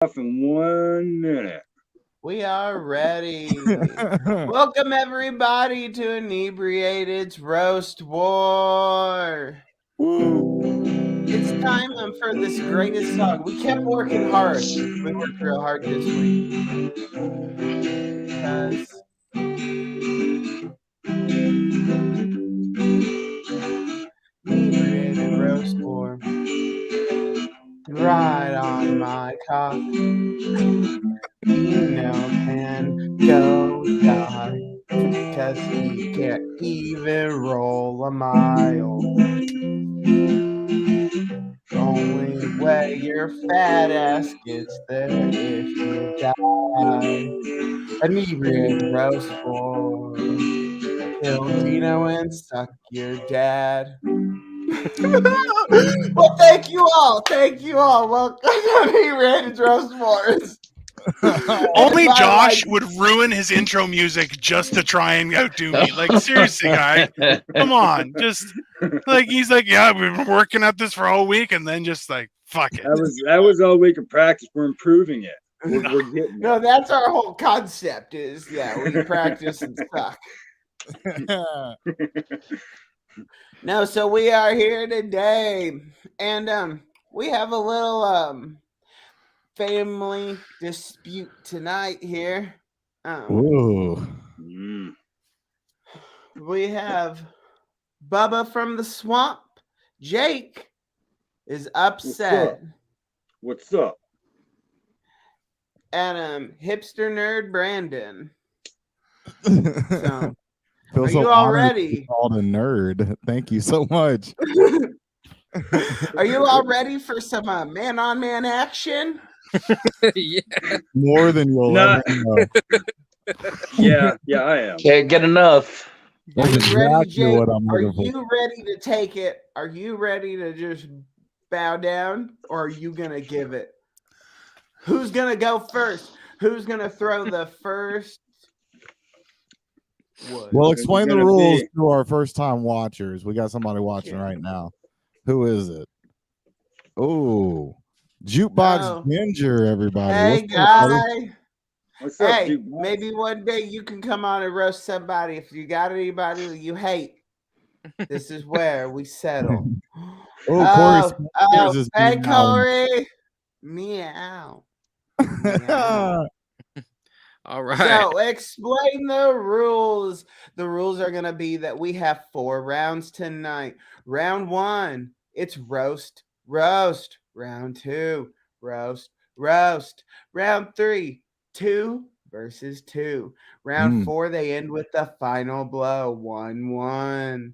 Off in 1 minute. We are ready. Welcome everybody to Inebriated's Roast War. It's time for this greatest song. We kept working hard. We worked real hard this week. Because Inebriated Roast War. Right on my cock. Can go die. Cause he can't even roll a mile. Only way your fat ass gets there if you die. Inebriated roast war. Kill Dino and suck your dad. Well, thank you all. Thank you all. Welcome to Inebriated roast wars. Only Josh would ruin his intro music just to try and outdo me. Like, seriously, guy, come on. Just like he's like, yeah, we've been working at this for all week, and then just like, fuck it. That was all week of practice. We're improving it. We're getting No, that's our whole concept. Is we practice and suck. No, so we are here today, and we have a little family dispute tonight here. We have Bubba from the swamp. Jake is upset. What's up? And hipster nerd Brandon. So, Feel are so you all ready? Called a nerd. Thank you so much. Are you all ready for some man-on-man action? Yeah. More than you'll ever know. Yeah, I am. Can't get enough. Are you ready, Jake? What I'm Are looking you ready to take it? Are you ready to just bow down, or are you gonna give it? Who's gonna go first? Who's gonna throw the first? Well, explain the rules to our first-time watchers. We got somebody watching right now. Who is it? Oh, Jukebox Ginger, everybody. Hey, guy. What's up, hey, Jukebox? maybe one day you can come on and roast somebody. If you got anybody that you hate, this is where we settle. Corey. Hey, Corey. Meow. Meow. All right. So explain the rules. The rules are going to be that we have 4 rounds tonight. Round 1, it's roast. Round 2, roast. Round 3, 2 versus 2. Round 4, they end with the final blow, 1-1.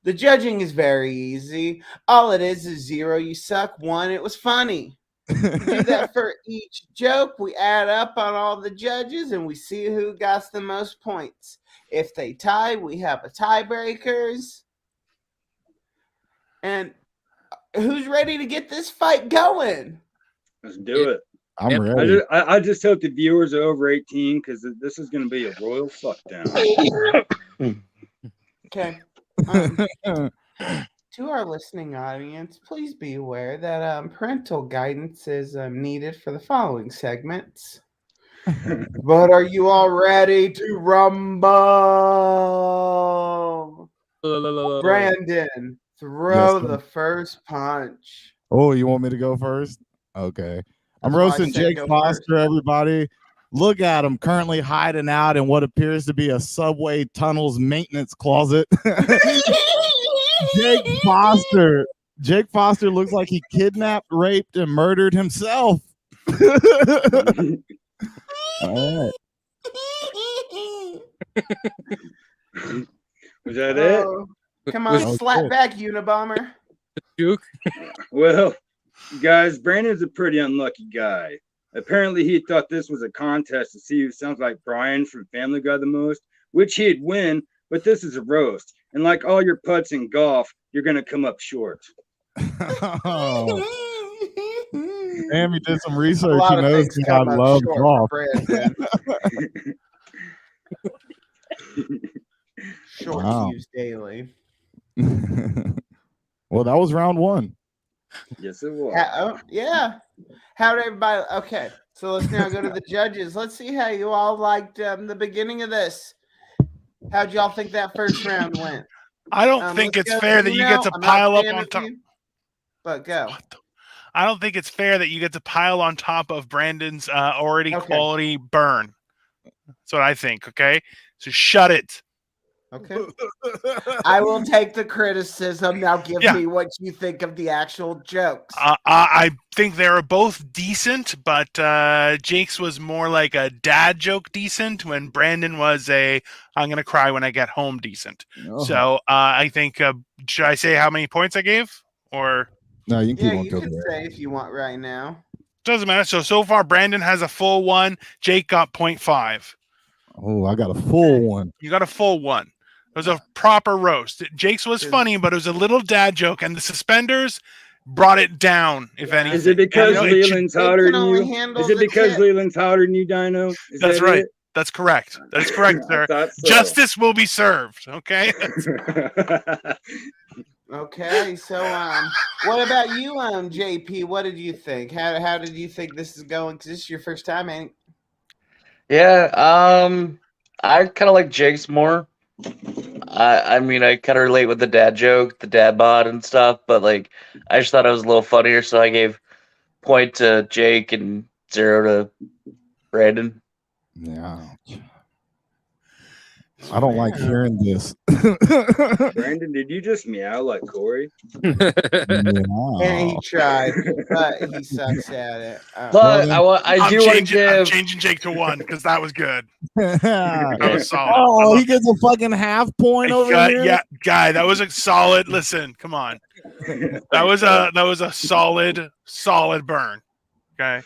The judging is very easy. All it is 0, you suck, 1, it was funny. We do that for each joke. We add up on all the judges and we see who got the most points. If they tie, we have a tiebreakers. And who's ready to get this fight going? Let's do it. I'm ready. I just hope the viewers are over 18 because this is going to be a royal fuck down. Okay. To our listening audience, please be aware that parental guidance is needed for the following segments. But are you all ready to rumble? Brandon, throw the first punch. Oh, you want me to go first? Okay. I'm roasting Jake Foster, everybody. Look at him currently hiding out in what appears to be a subway tunnel's maintenance closet. Jake Foster looks like he kidnapped, raped, and murdered himself. All right. Was that it? Come on, slap back, Unabomber. Duke. Well, guys, Brandon's a pretty unlucky guy. Apparently, he thought this was a contest to see who sounds like Brian from Family Guy the most, which he'd win, but this is a roast. And like all your putts in golf, you're going to come up short. Damn, he did some research. He knows that I love golf. Shorts used daily. Well, that was round 1. Yes, it was. Yeah. How did everybody? Okay, So let's now go to the judges. Let's see how you all liked the beginning of this. How'd y'all think that first round went? I don't think let's it's go fair that you get to I'm not pile up a fan on of top. you, but go. I don't think it's fair that you get to pile on top of Brandon's already Okay. quality burn. That's what I think. Okay, so shut it. Okay. I will take the criticism. Now give Yeah. me what you think of the actual jokes. I think they were both decent, but Jake's was more like a dad joke decent, when Brandon was a I'm gonna cry when I get home decent. Oh. So I think should I say how many points I gave, or No, you can Yeah, keep on you going. can say if you want right now. doesn't matter. So far Brandon has a full 1. Jake got 0.5. Oh, I got a full one. You got a full 1. It was a proper roast. Jake's was Good. funny, but it was a little dad joke, and the suspenders brought it down, if anything. Is it because And Leland's Jake hotter can than only you? handle Is it the because tip. Leland's hotter than you, Dino? Is That's that right. it? That's correct. That is correct, I sir. thought so. Justice will be served. Okay. Okay, so what about you, JP? What did you think? How did you think this is going? Because this is your first time, ain't? Yeah, I kind of like Jake's more. I mean, I kind of relate with the dad joke, the dad bod and stuff, but like, I just thought it was a little funnier, so I gave point to Jake and 0 to Brandon. Yeah. I don't like hearing this. Brandon, did you just meow like Corey? And Yeah. he tried, but he sucks at it. But I I'm do want to I'm give. changing Jake to 1 because that was good. That was solid. Oh, he gets a fucking half point over here. Yeah, guy, that was a solid. Listen, come on. That was a solid burn. Okay.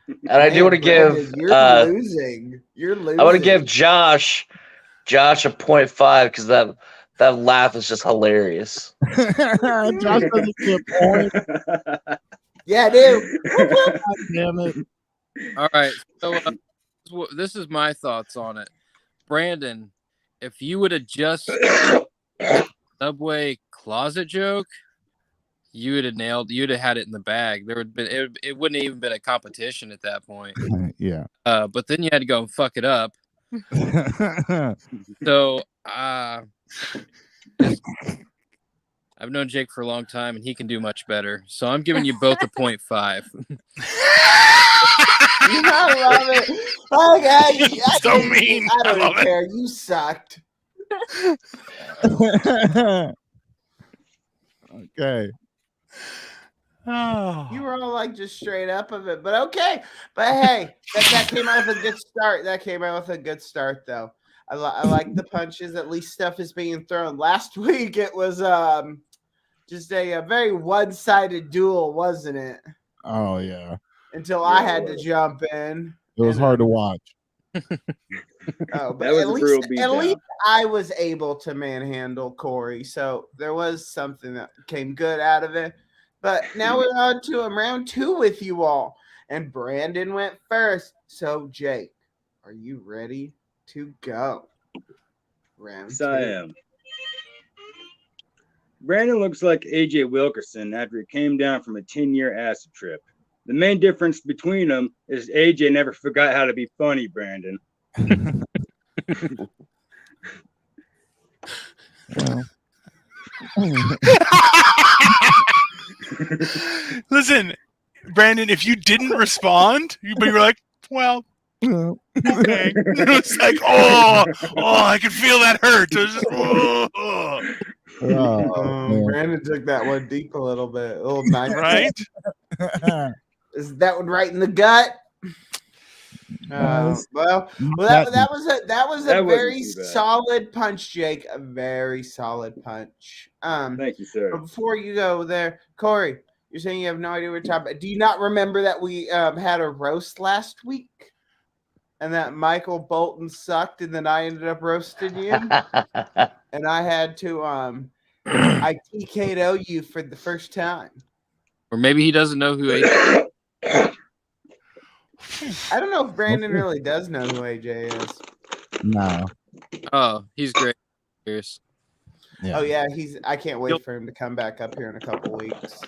And I do want to give. Brandon, you're losing. You're losing. I want to give Josh a 0.5 because that laugh is just hilarious. Josh doesn't get a point. Yeah, dude. God damn it. All right. So this is my thoughts on it. Brandon, if you would have just Subway closet joke, you would have nailed. You'd have had it in the bag. There would have been. It wouldn't have even been a competition at that point. Yeah. But then you had to go and fuck it up. So I've known Jake for a long time, and he can do much better. So I'm giving you both a 0.5. I love it. Okay, So mean. I don't I love it. care. You sucked. Okay. Oh. You were all like just straight up of it, but okay. But hey, that came out with a good start. That came out with a good start, though. I like the punches. At least stuff is being thrown. Last week it was just a very one-sided duel, wasn't it? Oh yeah. Until I had to jump in. It was hard to watch. Oh, but That was at a brutal least beatdown. I was able to manhandle Corey, so there was something that came good out of it. But now we're on to round 2 with you all, and Brandon went first. So Jake, are you ready to go? Round Yes, 2. I am. Brandon looks like AJ Wilkerson after he came down from a 10-year acid trip. The main difference between them is AJ never forgot how to be funny, Brandon. Well. Listen, Brandon, if you didn't respond, but you were like, well, okay. It was like, oh, I could feel that hurt. It was just, oh. Man. Brandon took that one deep a little bit. A little nice. Right? Is that one right in the gut? Nice. Well, That- that was a That wasn't very too bad. solid punch, Jake. A very solid punch. Thank you, sir. But before you go there, Corey, you're saying you have no idea what we're talking about. Do you not remember that we had a roast last week, and that Michael Bolton sucked, and then I ended up roasting you, and I had to I TK'd you for the first time. Or maybe he doesn't know who AJ is. I don't know if Brandon really does know who AJ is. No. Oh, he's great. Cheers. Yeah. Oh yeah, I can't wait for him to come back up here in a couple weeks.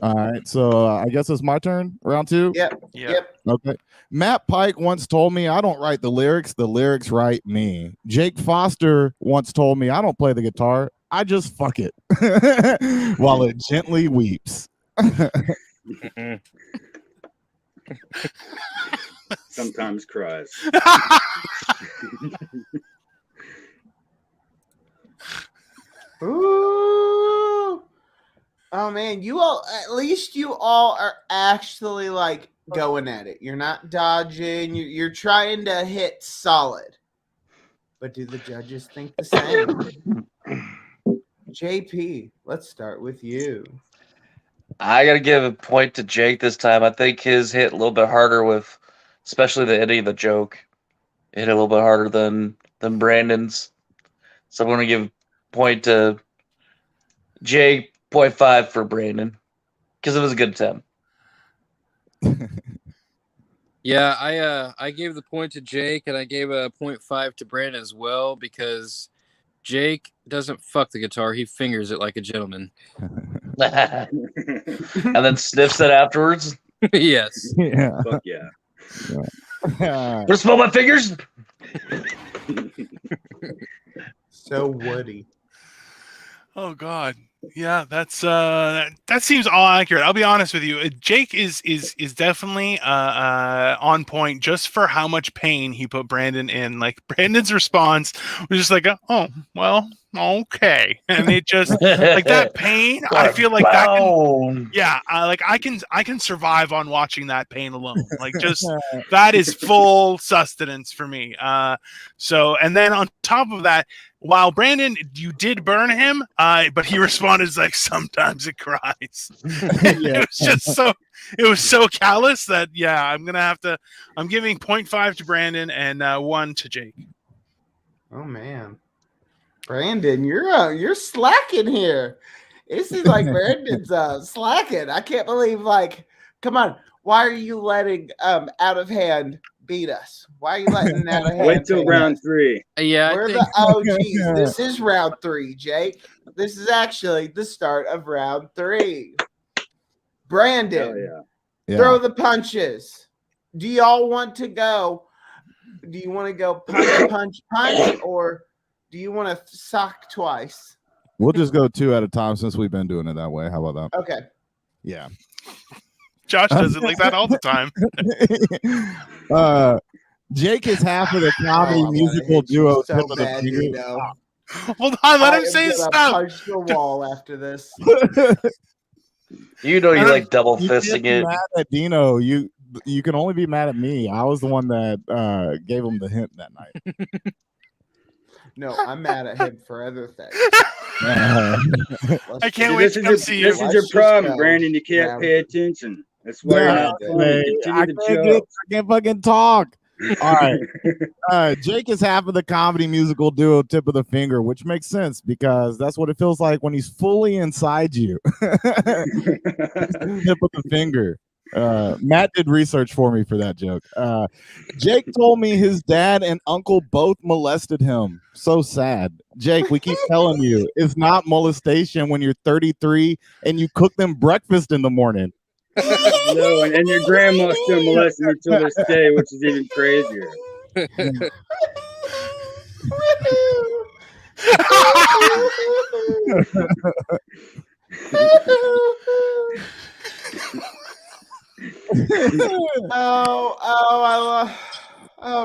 All right, so I guess it's my turn. Round 2. Yep. Yeah. Yep. Okay. Matt Pike once told me I don't write the lyrics write me. Jake Foster once told me I don't play the guitar, I just fuck it while it gently weeps. Sometimes cries. Ooh. Oh man, at least you all are actually like going at it. You're not dodging. You're trying to hit solid. But do the judges think the same? JP, let's start with you. I gotta give a point to Jake this time. I think his hit a little bit harder with, especially the ending of the joke. It hit a little bit harder than Brandon's. So I'm gonna give point to Jake, 0.5 for Brandon, because it was a good attempt. Yeah, I gave the point to Jake, and I gave a 0.5 to Brandon as well, because Jake doesn't fuck the guitar; he fingers it like a gentleman. And then sniffs it afterwards. Yes. Yeah. Fuck yeah. Want to smell my fingers? So woody. Oh God. Yeah, that seems all accurate. I'll be honest with you. Jake is definitely on point just for how much pain he put Brandon in. Like Brandon's response was just like, "Oh, well, okay," and it just like that pain. I feel like that. I can survive on watching that pain alone. Like just that is full sustenance for me. So and then on top of that. While Brandon, you did burn him, but he responded like, "Sometimes it cries." It was just it was so callous that I'm giving 0.5 to Brandon and 1 to Jake. Oh man, Brandon, you're slacking here. It seems like Brandon's slacking. I can't believe come on, why are you letting out of hand beat us? Why are you letting out of hand? Wait till round 3. Yeah, We're the OGs. This is round 3, Jake. This is actually the start of round 3. Brandon, throw the punches. Do y'all want to go? Do you want to go punch, or do you want to sock twice? We'll just go 2 at a time since we've been doing it that way. How about that? Okay. Yeah. Josh does it like that all the time. Jake is half of the comedy musical duo. So bad, you know. Hold on, let him say his stuff. Punch the wall after this. You know you like double fisting it. Mad at Dino. You can only be mad at me. I was the one that gave him the hint that night. No, I'm mad at him for other things. I can't wait to come see you. This is your problem, Brandon. You can't pay attention. That's why you're not funny. I can't fucking talk. All right. Jake is half of the comedy musical duo Tip of the Finger, which makes sense because that's what it feels like when he's fully inside you. Tip of the Finger. Matt did research for me for that joke. Jake told me his dad and uncle both molested him. So sad. Jake, we keep telling you, it's not molestation when you're 33 and you cook them breakfast in the morning. No, and your grandma still molesting you till this day, which is even crazier.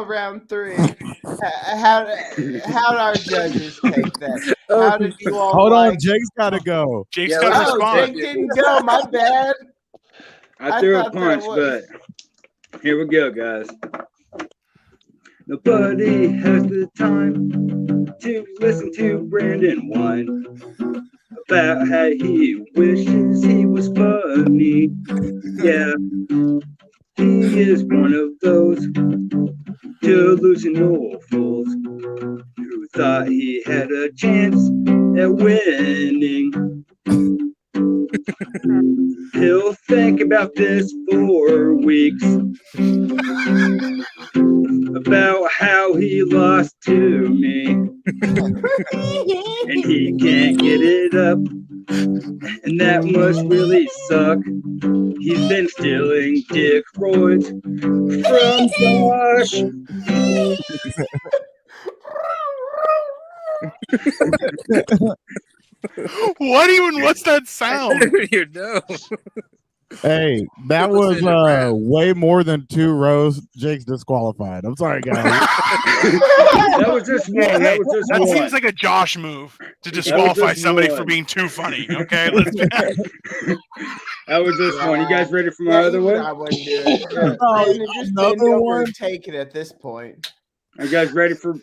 Round 3. How did our judges take that? How did you all? Hold on, Jake's got to go. Jake's got to respond. Jake didn't go. My bad. I threw a punch, but here we go, guys. Nobody has the time to listen to Brandon whine about how he wishes he was funny. Yeah, he is one of those delusional fools who thought he had a chance at winning. He'll think about this for weeks, about how he lost to me, and he can't get it up And that must really suck. He's been stealing dick roids from Josh. What's that sound? You know. Hey, that was way more than 2 rows. Jake's disqualified. I'm sorry, guys. That was just one. That was just That one. seems like a Josh move to disqualify just somebody one. for being too funny. Okay, let's That was just one. You guys ready for my other one? I wouldn't do it. Yeah, Oh, Brandon, just another bend over one? and take it at this point. Are you guys ready for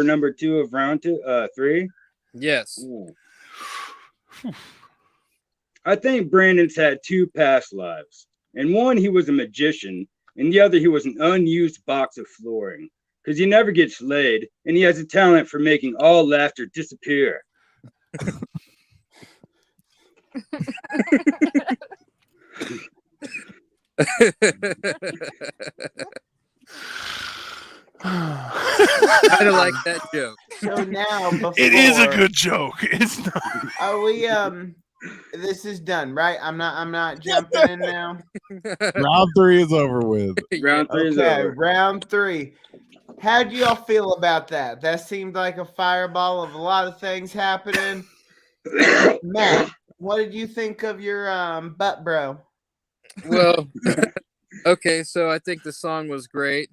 number 2 of round 3? Yes. Ooh. I think Brandon's had 2 past lives. In one, he was a magician. In the other, he was an unused box of flooring. Because he never gets laid, and he has a talent for making all laughter disappear. I don't like that joke. So now, before, It is a good joke. It's not. Are we? This is done, right? I'm not jumping in now. Round 3 is over with. Round 3 is Okay, over. round 3. How do y'all feel about that? That seemed like a fireball of a lot of things happening. Matt, what did you think of your butt, bro? Well, okay, so I think the song was great.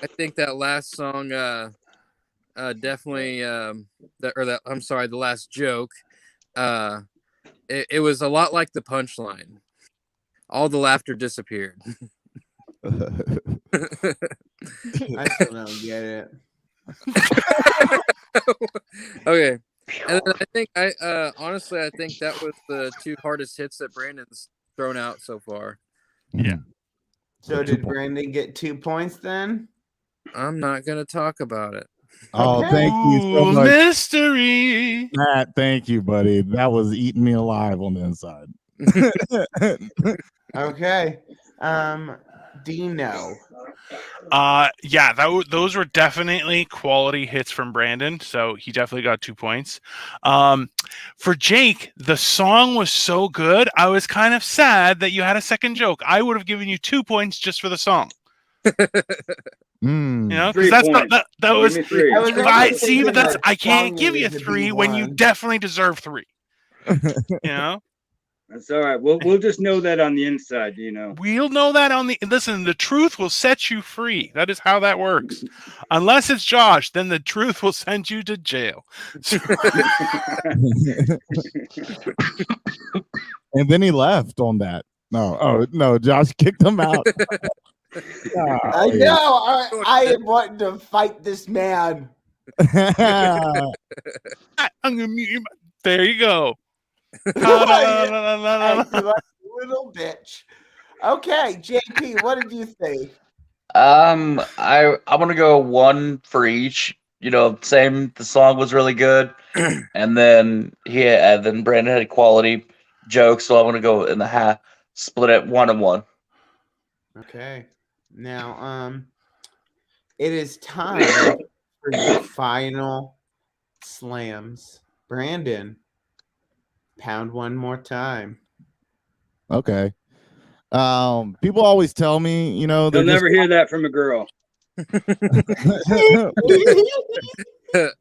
I think that last song definitely the last joke it was a lot like the punchline. All the laughter disappeared. I still don't get it. Okay. And then I think honestly I think that was the 2 hardest hits that Brandon's thrown out so far. Yeah. So did Brandon get 2 points then? I'm not gonna talk about it. Oh, Okay. thank you so Ooh, much, mystery. Matt. Thank you, buddy. That was eating me alive on the inside. Okay. Dino. Yeah, those were definitely quality hits from Brandon, so he definitely got 2 points. For Jake, the song was so good, I was kind of sad that you had a second joke. I would have given you 2 points just for the song. Mm. You know, 3 because that's points. that was. Give me 3. I was If I almost see, thinking but that's that I can't song give you needed to be 3 when you one. definitely deserve 3. You know, That's all right. We'll just know that on the inside, you know. we'll know that on the listen. The truth will set you free. That is how that works. Unless it's Josh, then the truth will send you to jail. And then he left on that. No, Josh kicked him out. I know. I am wanting to fight this man. I'm gonna mute you. There you go. Act like a little bitch. Okay, JP, what did you think? I'm gonna go 1 for each. You know, same. The song was really good, and then then Brandon had quality jokes, so I'm gonna go in the half, split it 1 and 1. Okay. Now, it is time for your final slams. Brandon, pound one more time. Okay. People always tell me, you know, They'll they're never hear that from a girl.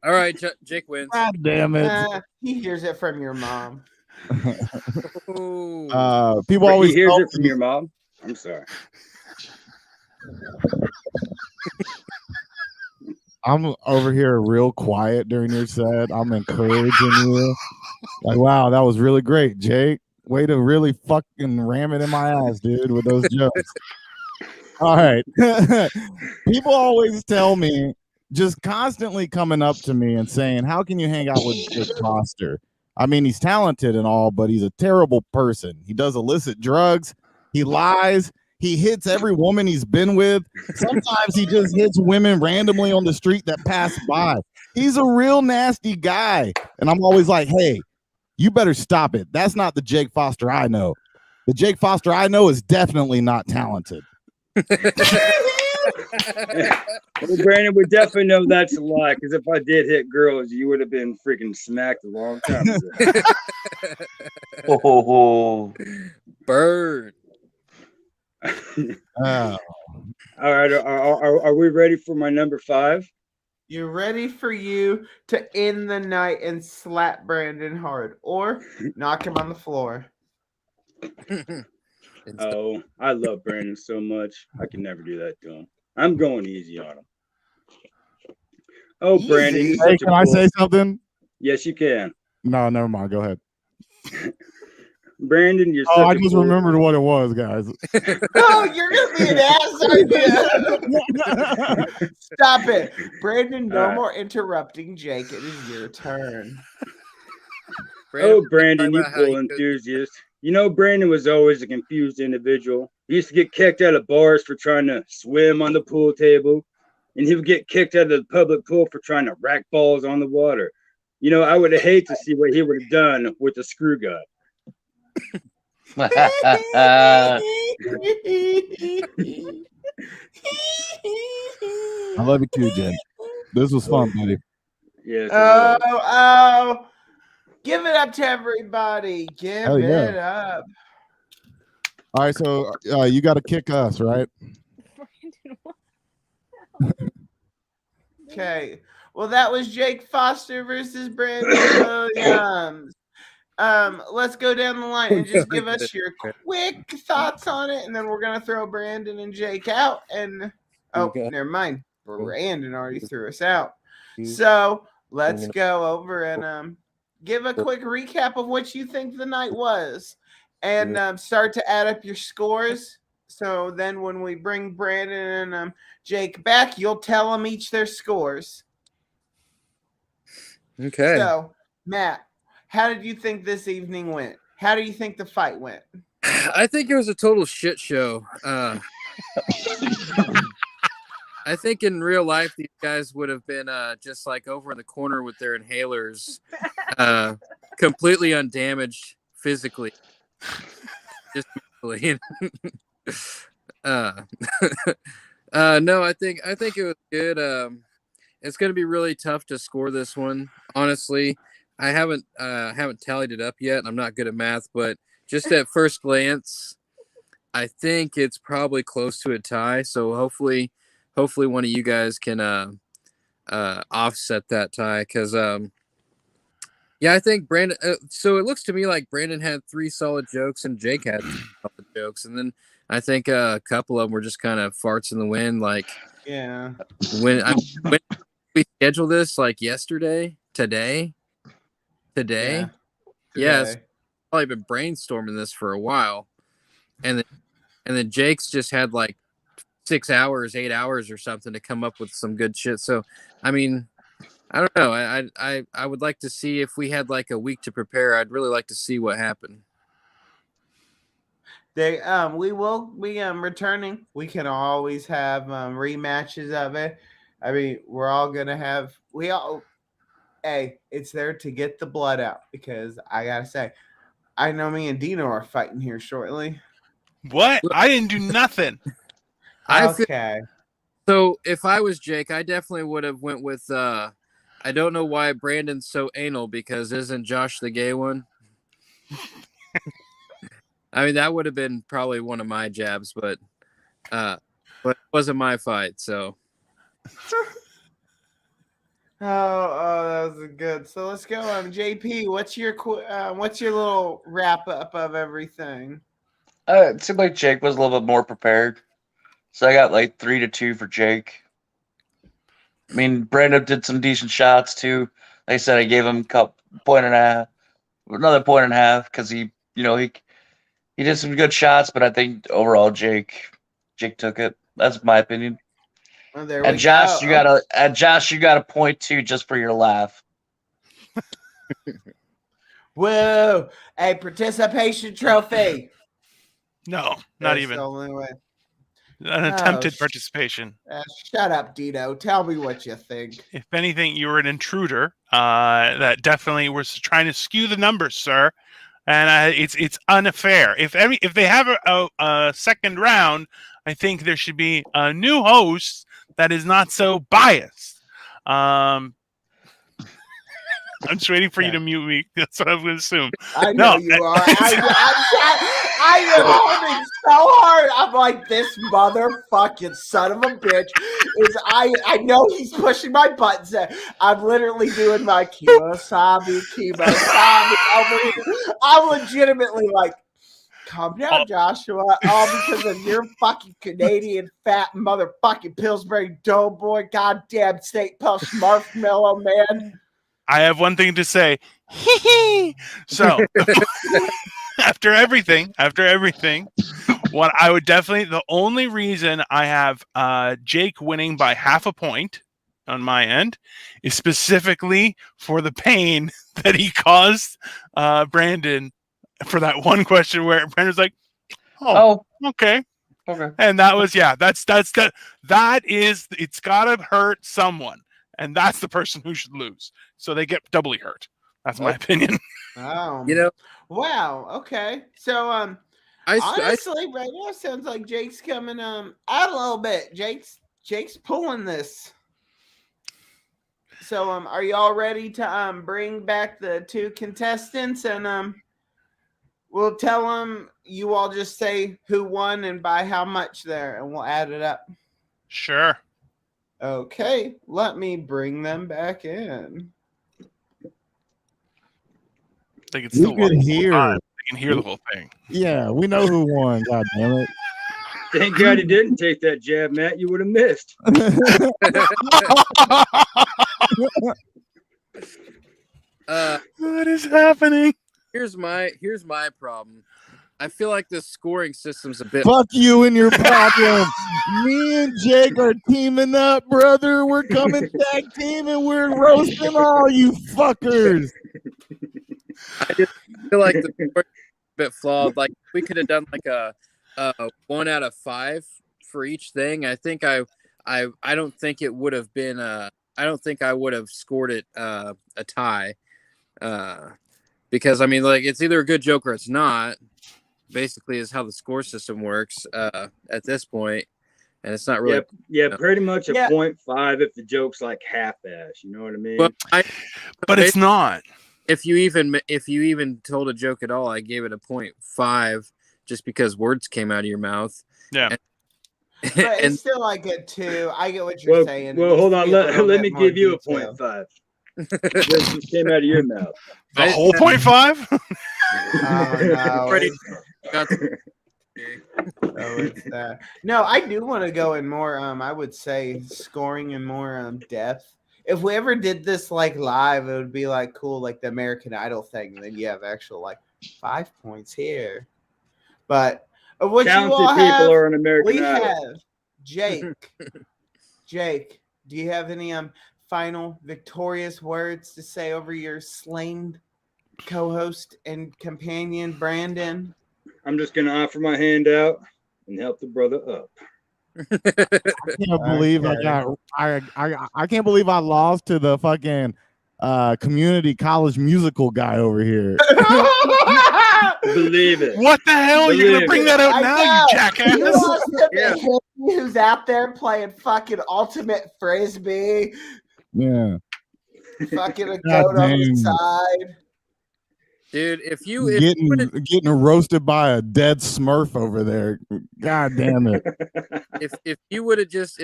All right, Jake wins. God damn it. He hears it from your mom. Ooh. People He always hears tell it from me, your mom. I'm sorry. I'm over here real quiet during your set. I'm encouraging you. Like, wow, that was really great, Jake. Way to really fucking ram it in my ass, dude, with those jokes. All right. People always tell me, just constantly coming up to me and saying, how can you hang out with Jake Foster? I mean, he's talented and all, but he's a terrible person. He does illicit drugs. He lies. He hits every woman he's been with. Sometimes he just hits women randomly on the street that pass by. He's a real nasty guy. And I'm always like, hey, you better stop it. That's not the Jake Foster I know. The Jake Foster I know is definitely not talented. Well, Brandon would definitely know that's a lie, because if I did hit girls, you would have been freaking smacked a long time ago. Oh, Bird. Uh, All right, are we ready for my number 5? You ready for you to end the night and slap Brandon hard or knock him on the floor? Oh, I love Brandon so much. I can never do that to him. I'm going easy on him. Oh, Brandon, Easy? you're hey, such a can I bull. say something? Yes, you can. No, never mind. Go ahead. Brandon, you're Oh, such I a just bull. remembered what it was, guys. Oh, you're gonna be an ass, aren't you? Stop it, Brandon. No Alright. more interrupting Jake. It is your turn. Oh, Brandon, you about how bull you- enthusiast. You know, Brandon was always a confused individual. He used to get kicked out of bars for trying to swim on the pool table, and he would get kicked out of the public pool for trying to rack balls on the water. You know, I would have hated to see what he would have done with a screw gun. I love you too, Jay. This was fun, buddy. Yes. Oh, give it up to everybody. Give Hell yeah. it up. All right, so you got to kick us, right? Okay. Well, that was Jake Foster versus Brandon Williams. Let's go down the line and just give us your quick thoughts on it, and then we're gonna throw Brandon and Jake out. And Okay. never mind, Brandon already threw us out. So let's go over and give a quick recap of what you think the night was, and start to add up your scores. So then, when we bring Brandon and Jake back, you'll tell them each their scores. Okay. So, Matt, how did you think this evening went? How do you think the fight went? I think it was a total shit show. I think in real life these guys would have been just like over in the corner with their inhalers, completely undamaged physically, just mentally. No, I think it was good. It's going to be really tough to score this one. Honestly, I haven't tallied it up yet. I'm not good at math, but just at first glance, I think it's probably close to a tie. So hopefully one of you guys can offset that tie, because yeah, I think Brandon. So it looks to me like Brandon had 3 solid jokes and Jake had 3 solid jokes, and then I think a couple of them were just kind of farts in the wind. Like Yeah. when we scheduled this, like yesterday, today. Yes, Today. probably been brainstorming this for a while, and then Jake's just had like 6 hours, 8 hours or something to come up with some good shit. So I mean, I don't know. I would like to see, if we had like a week to prepare, I'd really like to see what happened. We will be returning. We can always have rematches of it. I mean, we're all gonna have it's there to get the blood out, because I gotta say, I know me and Dino are fighting here shortly. What? I didn't do nothing. I feel, Okay. so if I was Jake, I definitely would have went with I don't know why Brandon's so anal, because isn't Josh the gay one? I mean, that would have been probably one of my jabs, but it wasn't my fight, so. Oh, that was good. So let's go on. JP, what's your little wrap up of everything? It seemed like Jake was a little bit more prepared, so I got like 3-2 for Jake. I mean, Brandon did some decent shots too. Like I said, I gave him another point and a half, because he did some good shots, but I think overall Jake took it. That's my opinion. Oh, there And we Josh, go. you got a point too, just for your laugh. Whoa, a participation trophy. No, not That's even the only way. an attempted sh- participation. Shut up, Dino. Tell me what you think. If anything, you were an intruder. That definitely was trying to skew the numbers, sir. And it's unfair. If they have a second round, I think there should be a new host that is not so biased. I'm just waiting for you to mute me. That's what I was going to assume. I know you are. I am holding so hard. I'm like, this motherfucking son of a bitch is. I know he's pushing my buttons. I'm literally doing my Kemosabe over here. I'm legitimately like, calm down, Joshua. All because of your fucking Canadian fat motherfucking Pillsbury Doughboy, goddamn State Puff Marshmallow man. I have one thing to say. So after everything, what I would definitely, the only reason I have Jake winning by half a point on my end is specifically for the pain that he caused Brandon for that one question where Brandon's like, oh. Okay. And that was, that is, it's gotta hurt someone. And that's the person who should lose. So they get doubly hurt. That's my opinion. Wow. Okay. So honestly, right now sounds like Jake's coming out a little bit. Jake's pulling this. So are y'all ready to bring back the two contestants, and we'll tell them, you all just say who won and by how much there, and we'll add it up. Sure. Okay, let me bring them back in. They can still hear. They can hear the whole thing. Yeah, we know who won. God damn it! Thank God he didn't take that jab, Matt. You would have missed. What is happening? Here's my problem. I feel like the scoring system's a bit. Fuck you and your problem. Me and Jake are teaming up, brother. We're coming tag team and we're roasting all you fuckers. I just feel like the scoring is a bit flawed. Like we could have done like a 1 out of 5 for each thing. I think I don't think it would have been I don't think I would have scored it a tie. Because I mean, like, it's either a good joke or it's not. Basically, is how the score system works at this point, and it's not really. Yeah, pretty much a 0.5 if the joke's like half-ass. You know what I mean? But it's not. If you even told a joke at all, I gave it a 0.5 just because words came out of your mouth. Yeah. But it's still like a 2. I get what you're saying. Well, hold on. Let me give you a 0.5. This just came out of your mouth. The whole 0.5? No, I do want to go in more. I would say scoring in more depth. If we ever did this like live, it would be like cool, like the American Idol thing. And then you have actual like 5 points here. But what talented you all people have, are an American we Idol. have Jake. Jake, do you have any final victorious words to say over your slain co-host and companion Brandon? I'm just gonna offer my hand out and help the brother up. I can't believe I can't believe I lost to the fucking community college musical guy over here. Believe it. What the hell? You're gonna bring that out now, you jackass? You lost to the hippie who's out there playing fucking ultimate frisbee. Yeah. Fucking a goat on the side. Dude, if you getting roasted by a dead Smurf over there, god damn it! if you would have just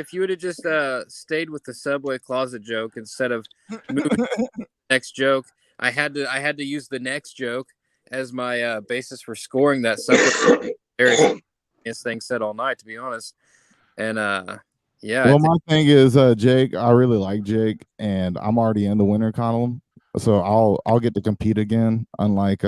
stayed with the subway closet joke instead of moving to the next joke, I had to use the next joke as my basis for scoring that subway. This thing said all night, to be honest, and yeah. Well, my thing is, Jake, I really like Jake, and I'm already in the winner column. So I'll get to compete again, unlike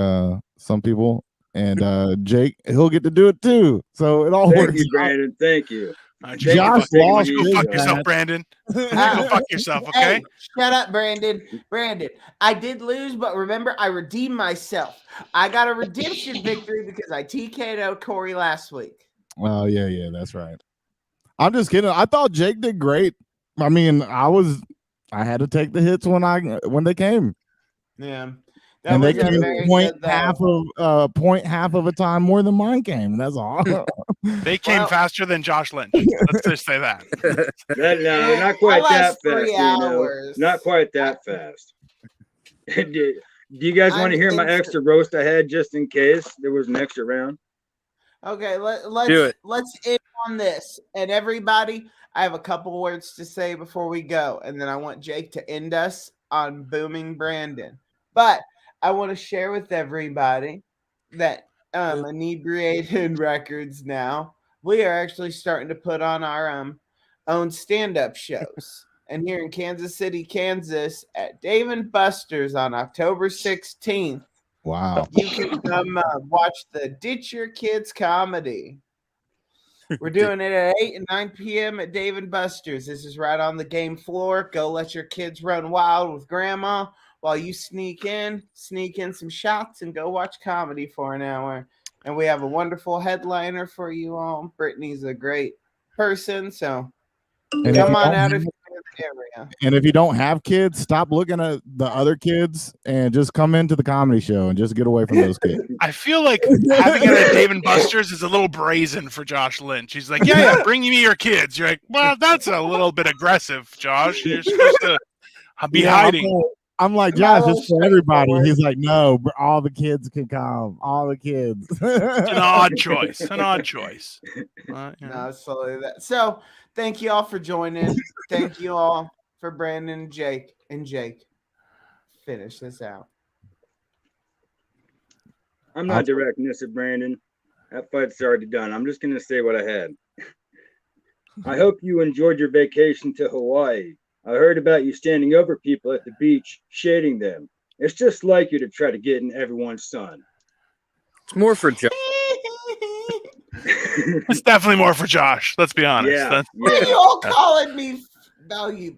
some people. And Jake, he'll get to do it too. So it all works. Thank you, Brandon. Thank you. Josh lost. Go fuck yourself, Brandon. Go fuck yourself, okay? Hey, shut up, Brandon. Brandon, I did lose, but remember, I redeemed myself. I got a redemption victory because I TK'd Corey last week. Oh, yeah, that's right. I'm just kidding. I thought Jake did great. I mean, I had to take the hits when they came. Yeah. And they was a came very point good, though. half of a time more than mine came. That's all. They came Well- faster than Josh Lynch. Let's just say that. No, Yeah, not quite I that last fast. 3 You know? hours. Not quite that fast. Do you guys want I'm to hear my instant- extra roast I had just in case there was an extra round? Okay, Do let's it. let's end on this. And everybody, I have a couple words to say before we go, and then I want Jake to end us on booming Brandon. But I want to share with everybody that Inebriated Records now, we are actually starting to put on our own stand-up shows. And here in Kansas City, Kansas, at Dave and Buster's on October 16th, Wow. you can come watch the Ditch Your Kids comedy. We're doing it at 8 and 9 p.m. at Dave and Buster's. This is right on the game floor. Go let your kids run wild with grandma while you sneak in some shots, and go watch comedy for an hour. And we have a wonderful headliner for you all. Brittany's a great person, so And if come you on don't out have- if you're in the area. And if you don't have kids, stop looking at the other kids and just come into the comedy show and just get away from those kids. I feel like having it at Dave and Buster's is a little brazen for Josh Lynch. He's like, yeah, bring me your kids. You're like, well, that's a little bit aggressive, Josh. You're supposed to be Yeah, hiding. I'm like, Not Josh, all it's for everybody. straightforward. He's like, no, all the kids can come. All the kids. It's an odd choice. An odd choice. No, it's totally that. So thank you all for joining. Thank you all for Brandon and Jake. And Jake, finish this out. I'm not directing this at Brandon. That fight's already done. I'm just going to say what I had. I hope you enjoyed your vacation to Hawaii. I heard about you standing over people at the beach, shading them. It's just like you to try to get in everyone's sun. It's more for Josh. It's definitely more for Josh. Let's be honest. Yeah, That's- What are you all calling me value?